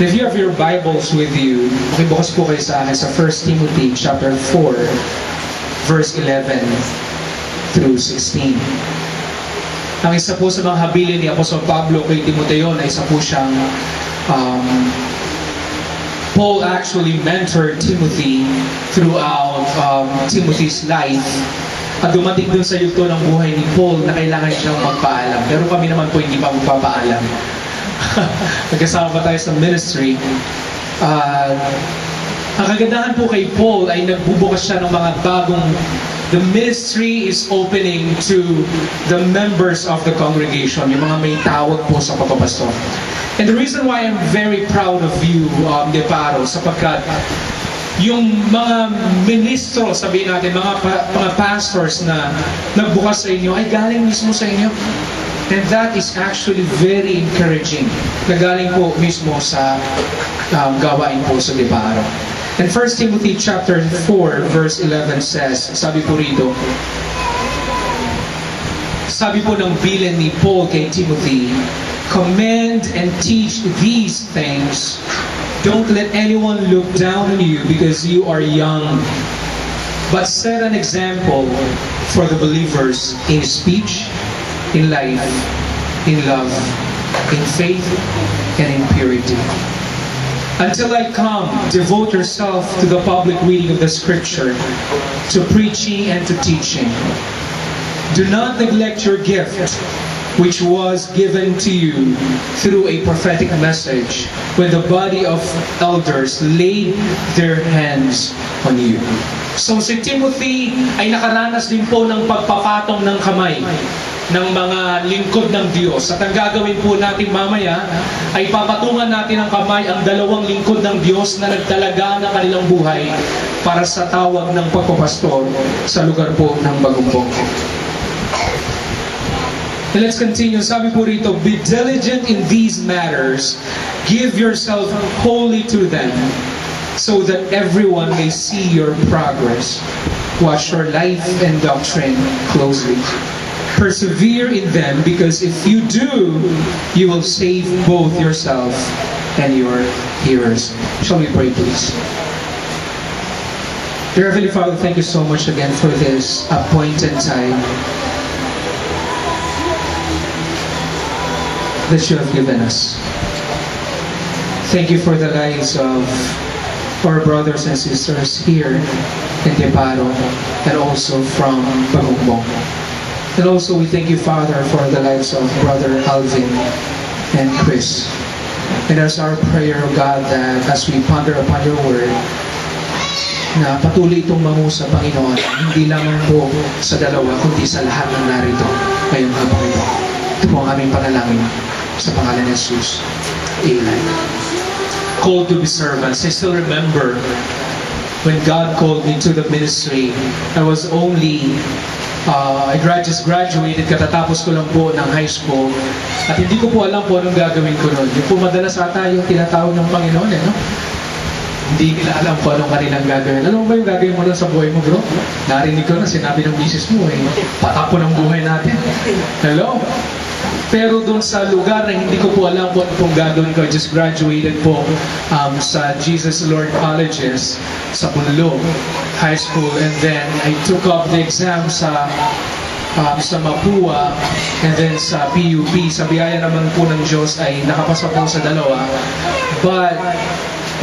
If you have your Bibles with you, makibukas po kayo sa akin sa 1 Timothy chapter 4, verse 11 through 16. Ang isa po sa mga habilin ni Apostol Pablo kay Timoteo na isa po siyang Paul actually mentored Timothy throughout Timothy's life. At dumating dun sa yugto ng buhay ni Paul na kailangan siyang magpaalam. Pero kami naman po hindi pa magpapaalam. Nagkasama pa tayo sa ministry. Ang kagandahan po kay Paul ay nagbubukas siya ng mga bagong. The ministry is opening to the members of the congregation, yung mga may tawag po sa pagpapastor. And the reason why I'm very proud of you, De Paro, sapagkat yung mga ministro, sabihin natin, mga pastors na nagbukas sa inyo, ay galing mismo sa inyo. And that is actually very encouraging. Nagaling po mismo sa gawain po sa De Paro. And 1 Timothy chapter 4 verse 11 says, sabi po rito, sabi po ng bilin ni Paul kay Timothy, commend and teach these things. Don't let anyone look down on you because you are young, but set an example for the believers in speech, in life, in love, in faith, and in purity. Until I come, devote yourself to the public reading of the Scripture, to preaching and to teaching. Do not neglect your gift, which was given to you through a prophetic message, when the body of elders laid their hands on you. So si Timothy ay nakaranas din po ng pagpapatong ng kamay ng mga lingkod ng Diyos. At ang gagawin po natin mamaya ay papatungan natin ang kamay ang dalawang lingkod ng Diyos na nagtalaga ng kanilang buhay para sa tawag ng pagpapastor sa lugar po ng Bagumbong. And let's continue. Sabi po rito, be diligent in these matters, give yourself wholly to them, so that everyone may see your progress. Watch your life and doctrine closely. Persevere in them, because if you do, you will save both yourself and your hearers. Shall we pray, please? Dear Heavenly Father, thank you so much again for this appointed time that you have given us. Thank you for the lives of our brothers and sisters here in De Paro and also from Bagumbong. And also we thank you, Father, for the lives of Brother Alvin and Chris. And as our prayer, O God, that as we ponder upon your word, na patuloy itong mangusa, Panginoon, hindi lamang po sa dalawa, kundi sa lahat ng narito ngayong habang ito. Ito po ang aming panalangin sa pangalan ni Jesus. Amen. Called to be servants. I still remember when God called me to the ministry. I was only I just graduated, katatapos ko lang po ng high school at hindi ko po alam po anong gagawin ko noon. Yung po madalas ata yung tinatawag ng Panginoon, no? Hindi nila alam po anong kanilang gagawin. Alam mo ba yung gagawin mo nun sa buhay mo, bro? Narinig ko na, sinabi ng misis mo, patapon ang buhay natin. Hello? Pero doon sa lugar na hindi ko po alam po ano pong gagawin ko, I just graduated po sa Jesus Lord Colleges sa Punlo High School, and then I took up the exam sa Mapua and then sa PUP. Sa biyaya naman po ng Diyos ay nakapasa po sa dalawa. But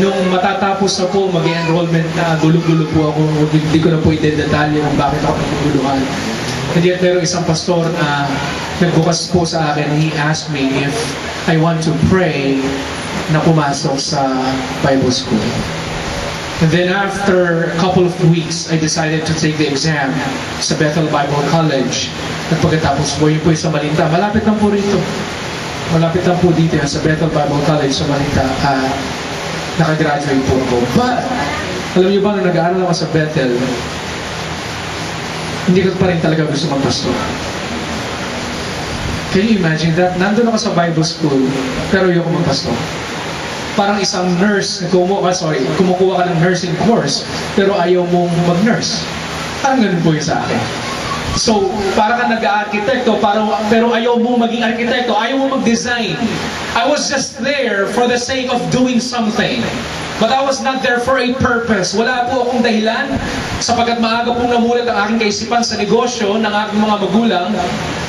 nung matatapos na po mag-enrollment na, gulo-gulo po ako, hindi ko na po i-detalye kung bakit ako naguguluhan. And yet, meron isang pastor na nagbukas po sa akin. He asked me if I want to pray na pumasok sa Bible school. And then after a couple of weeks, I decided to take the exam sa Bethel Bible College. At pagkatapos po, yun po sa Malinta. Malapit lang po rito. Malapit lang po dito sa Bethel Bible College sa Malinta. Nakagraduate po ako. But, alam niyo ba, nung nag-aaral ako sa Bethel, hindi ko pa rin talaga gusto magpastor. Can you imagine that? Nandun ako sa Bible school, pero ayoko magpastor. Parang isang nurse, kumukuha ka ng nursing course, pero ayaw mong mag-nurse. Parang ganun po yun sa akin. So, para ka nag-arkitekto, pero ayaw mong maging arkitekto, ayaw mong mag-design. I was just there for the sake of doing something. But I was not there for a purpose. Wala po akong dahilan sapagkat maaga pong namulat ang aking kaisipan sa negosyo ng aking mga magulang.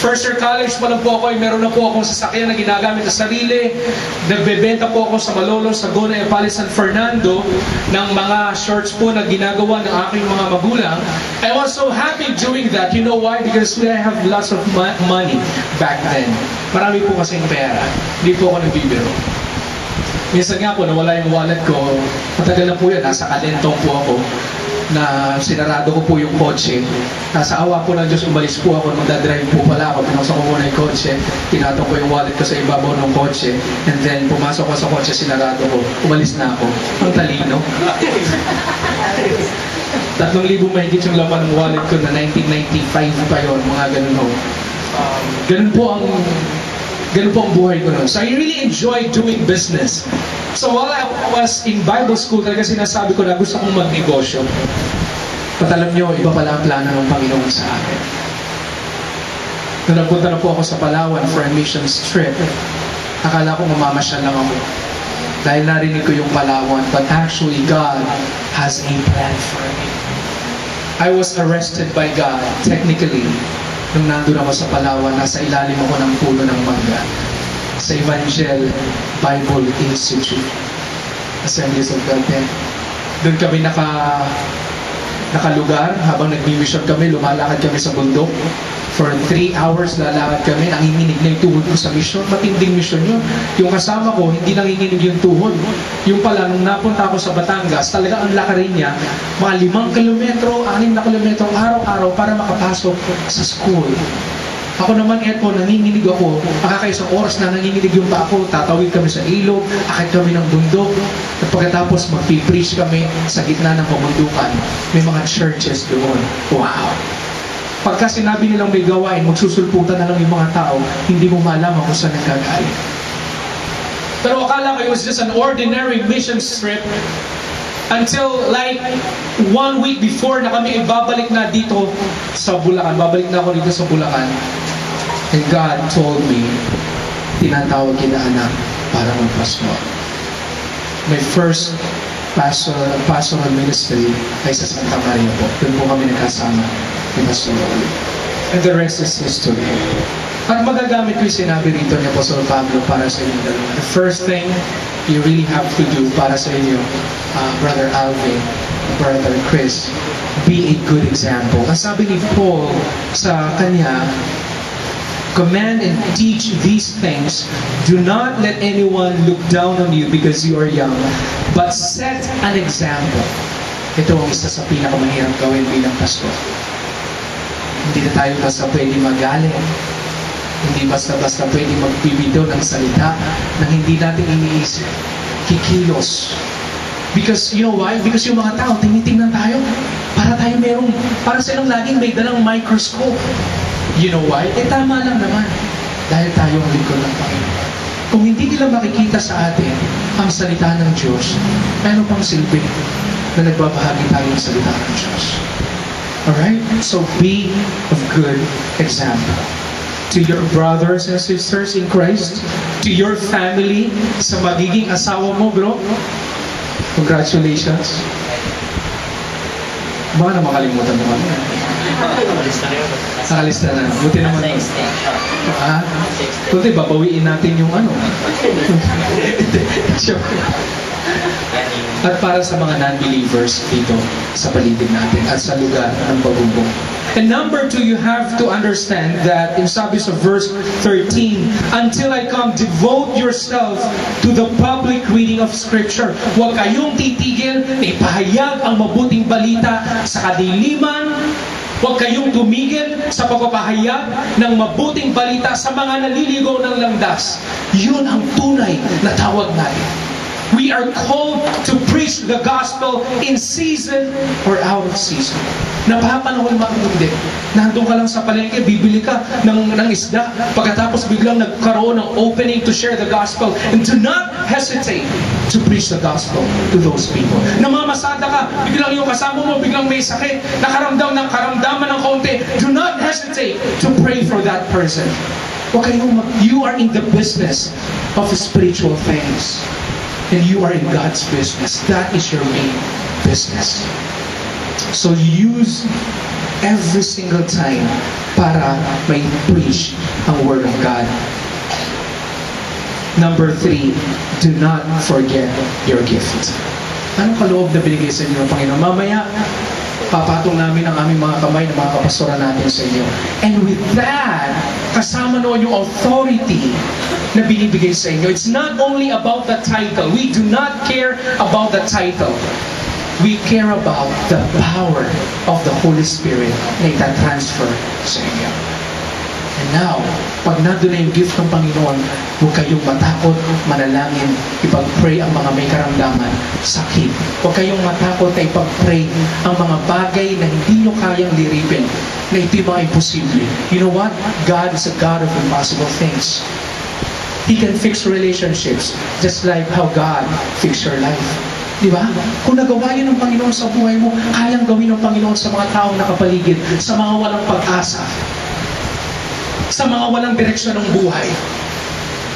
First year college pa lang po ako, meron na po akong sasakyan na ginagamit sa sarili. Nagbebenta po ako sa Malolo, Saguna, Epali, San Fernando ng mga shorts po na ginagawa ng aking mga magulang. I was so happy doing that. You know why? Because I have lots of money back then. Marami po kasing pera. Hindi po ako nagbibiro. Minsan nga po, nawala yung wallet ko. Matagal na po yan, nasa Kalentong po ako, na sinarado ko po yung kotse. Nasa awa po ng Diyos, umalis po ako, magdadrive po pala ako, pinasok ko muna yung kotse, tinatong ko yung wallet ko sa ibabaw ng kotse, and then pumasok ko sa kotse, sinarado ko, umalis na ako. Ang talino. 3,000 mahigit yung laman ng wallet ko na 1995 pa yun, mga ganun ho. Ganun po ang buhay ko nun. So I really enjoyed doing business. So while I was in Bible school, talaga sinasabi ko na gusto kong magnegosyo. At alam nyo, iba pala ang plano ng Panginoon sa akin. Nung nagpunta na po ako sa Palawan for a missions trip, akala ko mamamasyal lang ako. Dahil narinig ko yung Palawan, but actually God has a plan for me. I was arrested by God, technically, nung nandun ako sa Palawan, nasa ilalim ako ng puno ng mangga sa Evangel Bible Institute, Assemblies of God. Doon kami nakalugar habang nagmi-mission kami, lumalakad kami sa bundok. For 3 hours lalakad kami, nanginginig na yung tuhod ko sa mission. Matinding mission yun. Yung kasama ko, hindi nanginginig yung tuhod. Yung pala, nung napunta ako sa Batangas, talaga ang lakarin niya, mga 5 kilometro, 6 na kilometro araw-araw para makapasok sa school. Ako naman, eto, nanginginig ako. Makakaisang oras na nanginginig yung pa ako. Tatawid kami sa ilog, akit kami ng bundok. At pagkatapos, mag-preach kami sa gitna ng pabundukan. May mga churches doon. Wow! Pagka sinabi nilang may gawain, magsusulputan na lang yung mga tao, hindi mo malaman kung saan nagkagaling. Pero akala ko it was just an ordinary mission trip until like 1 week before na kami ibabalik na dito sa Bulacan. Babalik na ako dito sa Bulacan. And God told me, tinatawag kita anak para magpastor. My first pastoral ministry ay sa Santa Maria po. Doon po kami nagkasama ni Pastor Rolly. And the rest is history. At magagamit ko yung sinabi rito ni Apostol Pablo para sa inyo dalawa. The first thing you really have to do para sa inyo, Brother Alvin, Brother Chris, be a good example. Ang sabi ni Paul sa kanya, command and teach these things. Do not let anyone look down on you because you are young, but set an example. Ito ang isa sa pinakamahirap gawin bilang pastor. Hindi na tayo basta pwede magaling. Hindi basta-basta pwede magbibitaw ng salita na hindi natin iniisip. Kikilos. Because, you know why? Because yung mga tao, tinitingnan tayo. Para silang laging may dalang microscope. You know why? Tama lang naman. Dahil tayo ang lingkod ng Panginoon. Kung hindi nila makikita sa atin ang salita ng Diyos, meron pang silbi na nagbabahagi tayo ng salita ng Diyos. Alright? So be of good example. To your brothers and sisters in Christ, to your family, sa magiging asawa mo, bro, congratulations. Baka na makalimutan mo kami. Nakalista na. Buti naman. Buti, babawiin natin yung ano. At para sa mga non-believers dito sa paligid natin at sa lugar ng pagbubong. And number 2, you have to understand that in sabi sa verse 13, until I come, devote yourself to the public reading of Scripture. Huwag kayong titigil na ipahayag ang mabuting balita sa kadiliman. Huwag kayong tumigil sa pagpapahayag ng mabuting balita sa mga naliligaw ng landas. Yun ang tunay na tawag natin. We are called to preach the gospel in season or out of season. Napapanahon man hindi. Nandun ka lang sa palengke, bibili ka ng isda, pagkatapos biglang nagkaroon ng opening to share the gospel. And do not hesitate to preach the gospel to those people. Namamasada ka, biglang yung kasama mo, biglang may sakit, nakaramdam ng karamdaman ng kaunti. Do not hesitate to pray for that person. You are in the business of spiritual things. And you are in God's business. That is your main business. So use every single time para may preach ang Word of God. Number 3, do not forget your gift. Anong kaloob na binigay sa inyo ng Panginoon? Mamaya, papatong namin ang aming mga kamay ng mga kapastora natin sa inyo. And with that, kasama noon yung authority na binibigay sa inyo. It's not only about the title. We do not care about the title. We care about the power of the Holy Spirit na itatransfer sa inyo. And now, pag nandun na yung gift ng Panginoon, huwag kayong matakot, manalangin, ipag-pray ang mga may karamdaman, sakit. Huwag kayong matakot na ipag-pray ang mga bagay na hindi nyo kayang liripin, na ito yung mga imposible. You know what? God is a God of impossible things. He can fix relationships just like how God fixed your life. Di ba? Kung nagawa yun ng Panginoon sa buhay mo, kayang gawin ng Panginoon sa mga taong nakapaligid, sa mga walang pag-asa, sa mga walang direksyon ng buhay,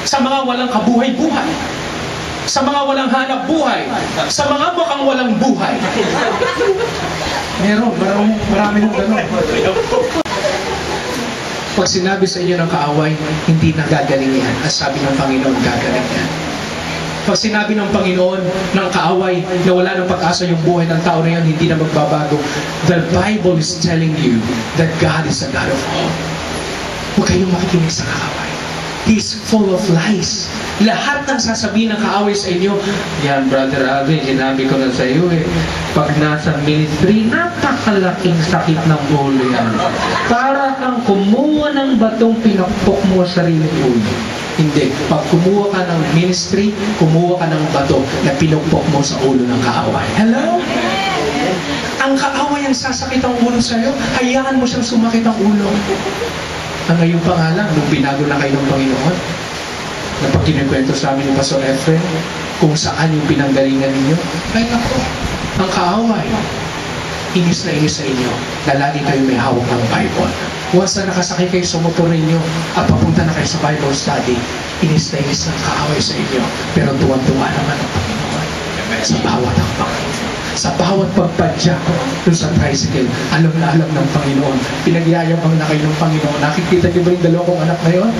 sa mga walang kabuhay-buhay, sa mga walang hanap buhay, sa mga mukhang walang buhay. Meron, marami ng gano'n. Pag sinabi sa inyo ng kaaway, hindi na gagaling yan. As sabi ng Panginoon, gagaling yan. Pag sinabi ng Panginoon ng kaaway na wala ng pag-asa yung buhay ng tao na yan, hindi na magbabago. The Bible is telling you that God is a God of hope. Huwag kayong makikinig sa kaaway. He's full of lies. Lahat ng sasabihin ng kaaway sa inyo, yan, Brother Alvin, sinabi ko na sa iyo pag nasa ministry, napakalaking sakit ng ulo yan. Para kang kumuha ng batong pinakpok mo sa sariling ulo. Hindi. Pag kumuha ka ng ministry, kumuha ka ng bato na pinukpok mo sa ulo ng kaaway. Hello? Ang kaaway ang sasakit ang ulo sa iyo, hayaan mo siyang sumakit ang ulo. Ang ngayon pa nga lang, nung binago na kayo ng Panginoon, na pag kinikwento sa amin ni Pastor Efren, kung saan yung pinanggalingan ninyo, ay ako, ang kaaway, inis na inis sa inyo, na lagi kayo may hawak ng Bible. Once na nakasakay kayo sa motor ninyo, at papunta na kayo sa Bible study, inis na inis ang kaaway sa inyo, pero tuwan-tuwa naman ang Panginoon sa bawat hakbang. Sa bawat pagpadya dun sa tricycle, alam na alam ng Panginoon. Pinagyayabang na kayo ng Panginoon. Nakikita niyo ba yung dalawang anak na yun?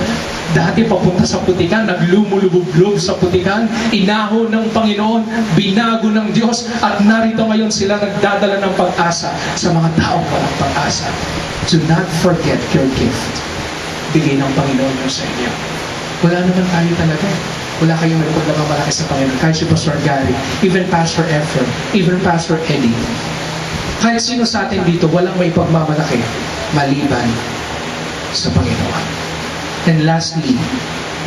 Dati papunta sa putikan, naglumulubog sa putikan, inahon ng Panginoon, binago ng Diyos, at narito ngayon sila nagdadala ng pag-asa sa mga taong walang pag-asa. Do not forget your gift. Bigay ng Panginoon yun sa inyo. Wala naman tayo talaga. Wala kayong record na mamalaki sa Panginoon. Kahit si Pastor Gary, even Pastor Efren, even Pastor Eddie. Kahit sino sa atin dito, walang may pagmamalaki maliban sa Panginoon. And lastly,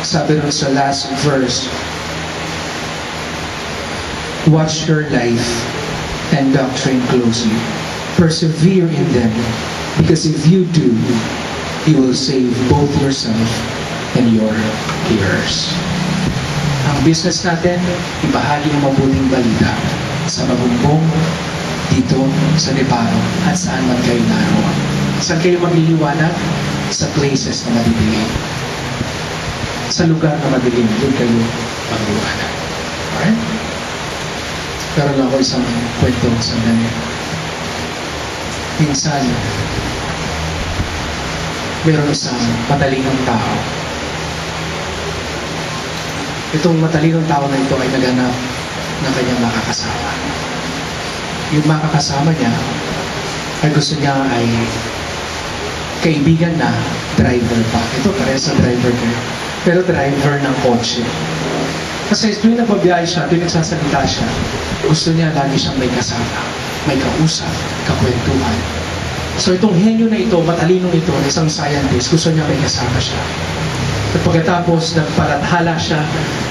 sabi rin sa last verse, watch your life and doctrine closely. Persevere in them, because if you do, you will save both yourself and your hearers. Ang business natin, ibahagi ng mabuting balita sa mabumbong, dito, sa Neparo, at saan man kayo naroon. Saan kayo magliliwanag? Sa places na madidilim. Sa lugar na madilim, doon kayo magliwanag. Alright? Pero lang ako isang kwento sa sandali. Minsan, meron isang matalinong tao. Itong matalinong tao na ito ay naghanap ng kanyang makakasama. Yung makakasama niya ay gusto niya ay kaibigan na driver pa. Ito parehas sa driver kayo. Pero driver ng kotse. Kasi tuwing nagbabiyahe siya, tuwing nagsasalita siya, gusto niya lagi siyang may kasama, may kausap, kakwentuhan. So itong henyo na ito, matalinong ito, isang scientist, gusto niya may kasama siya. At pagkatapos, nagpalathala siya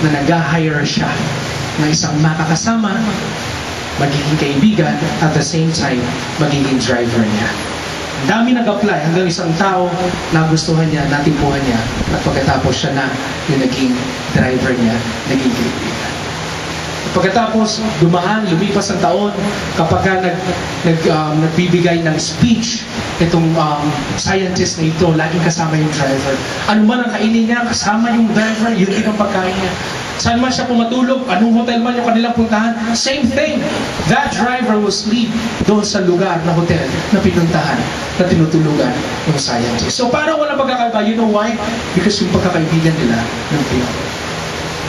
na nag-hire siya ng isang makakasama, magiging kaibigan, at the same time, magiging driver niya. Ang dami nag-apply hanggang isang tao nagustuhan niya, natimpuhan niya, at pagkatapos siya na yung naging driver niya, naging kaibigan. Pagkatapos, lumipas ang taon, kapag nagbibigay ng speech, itong scientist na ito, laging kasama yung driver. Ano man ang kainin niya, kasama yung driver, yun din ang pagkain niya. Saan man siya pumatulog, anong hotel man yung kanilang puntahan, same thing. That driver will sleep doon sa lugar na hotel na pinuntahan, na tinutulugan ng scientist. So parang walang pagkakaiba, you know why? Because yung pagkakaibigan nila ng Pinoy.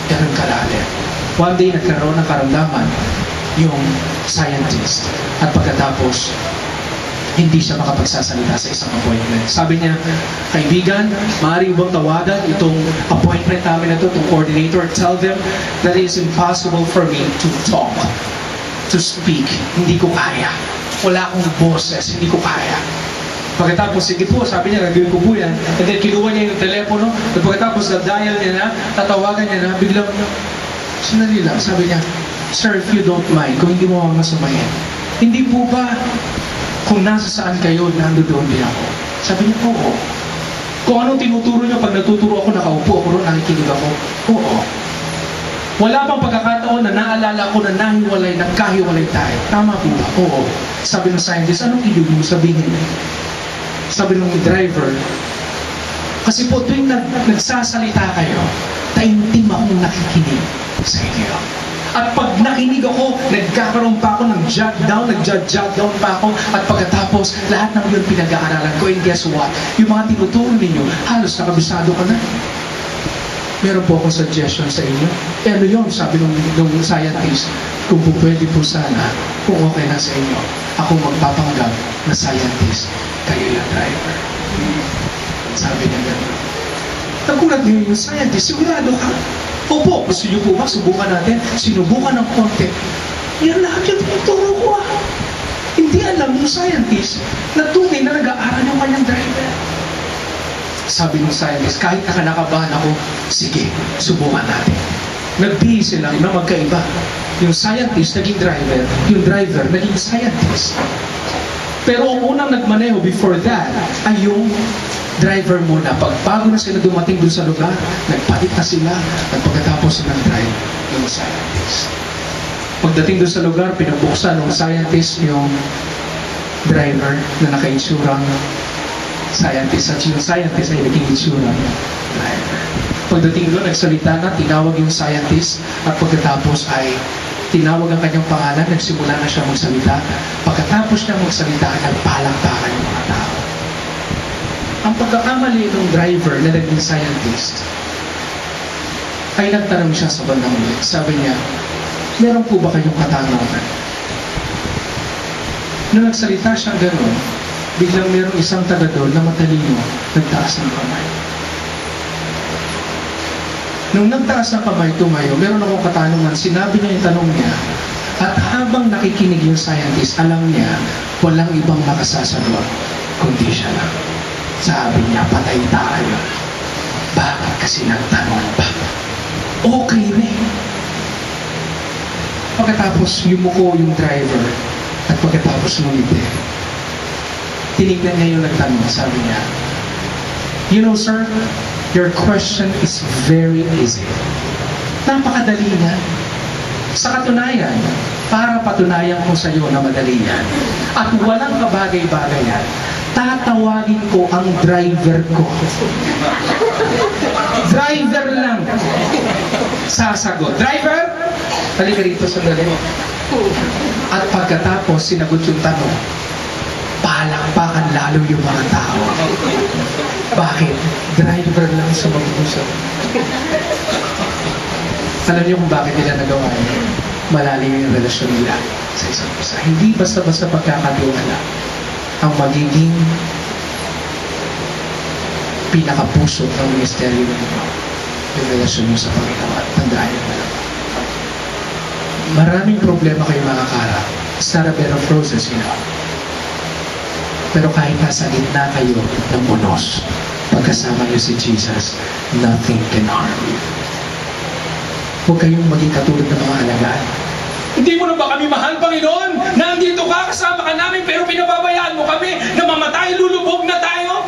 Ganun kalalim. One day, nagkaroon ng karamdaman yung scientist. At pagkatapos, hindi siya makapagsasalita sa isang appointment. Sabi niya, kaibigan, maaari bang tawagan itong appointment namin na ito, itong coordinator, tell them that it is impossible for me to talk, to speak. Hindi ko kaya. Wala akong boses, hindi ko kaya. Pagkatapos, sige po, sabi niya, gagawin ko po yan. And then, kinuha niya yung telepono. At pagkatapos, na-dial niya na, tatawagan niya na, biglang, sinali lang, sabi niya, sir, if you don't mind, kung hindi mo mamasumayin, hindi po ba, kung nasa saan kayo, nandoon din ako? Sabi niya, oo. Kung anong tinuturo niyo, pag natuturo ako, nakaupo ako ron, nakikinig ako, oo. Wala bang pagkakataon na naalala ko na nahiwalay, nagkahiwalay tayo? Tama po ba? Oo. Sabi ng scientist, anong ibig mo sabihin? Sabi ng driver, kasi po tuwing nagsasalita kayo, taimtim akong nakikinig sa inyo. At pag nakinig ako, nagkakaroon pa ako ng jot down pa ako, at pagkatapos, lahat ng yun pinag-aaralan ko. And guess what? Yung mga tinuturo ninyo, halos nakabisado ka na. Meron po akong suggestion sa inyo. Eh ano yun? Sabi nung scientist, kung po pwede po sana, kung okay na sa inyo, ako magpapanggap na scientist, kayo yung driver. Sabi niya gano'n. Nagulat niyo yung scientist, sigurado ka? Opo, gusto niyo po ba? Subukan natin. Sinubukan ng konti. Yan lahat yung tinuturo ko ah. Hindi alam yung scientist na tunay na nag-aaral yung kanyang driver. Sabi ng scientist, kahit nakanakabahan ako, sige, subukan natin. Nagbihis sila na magkaiba. Yung scientist naging driver, yung driver naging scientist. Pero ang unang nagmaneho before that ay yung driver muna. Pag bago na sila dumating doon sa lugar, nagpalit na sila at pagkatapos nag-drive yung scientist. Pagdating doon sa lugar, pinabuksan ng scientist yung driver na naka-insurang scientist at yung scientist ay naging insurang driver. Pagdating doon, nagsalita na, tinawag yung scientist at pagkatapos ay tinawag ang kanyang pangalan, nagsimula na siya magsalita. Pagkatapos niya magsalita, nagpalakpakan yung mga tao. Ang pagkakamali ng driver na naging scientist ay nagtanong siya sa bandang ulit. Sabi niya, meron po ba kayong katanungan? Nung nagsalita siya gano'n, biglang merong isang taga doon na matalino, nagtaas ng kamay. Nung nagtaas ng kamay, tumayo, meron akong katanungan, sinabi niya yung tanong niya, at habang nakikinig yung scientist, alam niya, walang ibang makasasagot, kundi siya lang. Sabi niya, patay tayo. Bakit kasi nagtanong pa? Okay rin. Pagkatapos yumuko yung driver, at pagkatapos ngumiti, tinignan niya yung nagtanong, sabi niya, you know sir, your question is very easy. Napakadali niya. Sa katunayan, para patunayan ko sa iyo na madali yan, at walang kabagay-bagay yan, tatawagin ko ang driver ko. Driver lang. Sasagot. Driver! Halika rito sandali. At pagkatapos, sinagot yung tanong, palakpakan lalo yung mga tao. Bakit? Driver lang sa mag-usap. Alam niyo kung bakit nila nagawa yun? Malalim yung relasyon nila sa isa't isa. Hindi basta-basta pagkakatiwala ang magiging pinakapuso ng misteryo nito. Yung relasyon niyo sa Panginoon. At tandaan niyo na lang. Maraming problema kayo mga kara. It's not a bed of roses, you know. Pero kahit nasa gitna kayo ng unos, pagkasama niyo si Jesus, nothing can harm you. Huwag kayong maging katulad ng mga alagaan. Hindi mo na ba kami mahal, Panginoon? Nandito ka, kasama ka namin, pero pinababayaan mo kami na mamatay, lulubog na tayo?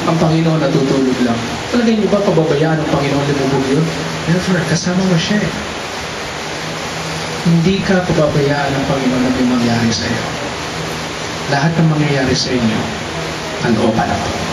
Ang Panginoon natutulog lang. Talagang niyo ba pababayaan ng Panginoon lumubog yun? Never, kasama mo siya eh. Hindi ka pababayaan ng Panginoon na may mangyari sa iyo. Lahat ng mangyayari sa inyo, kalooban ako.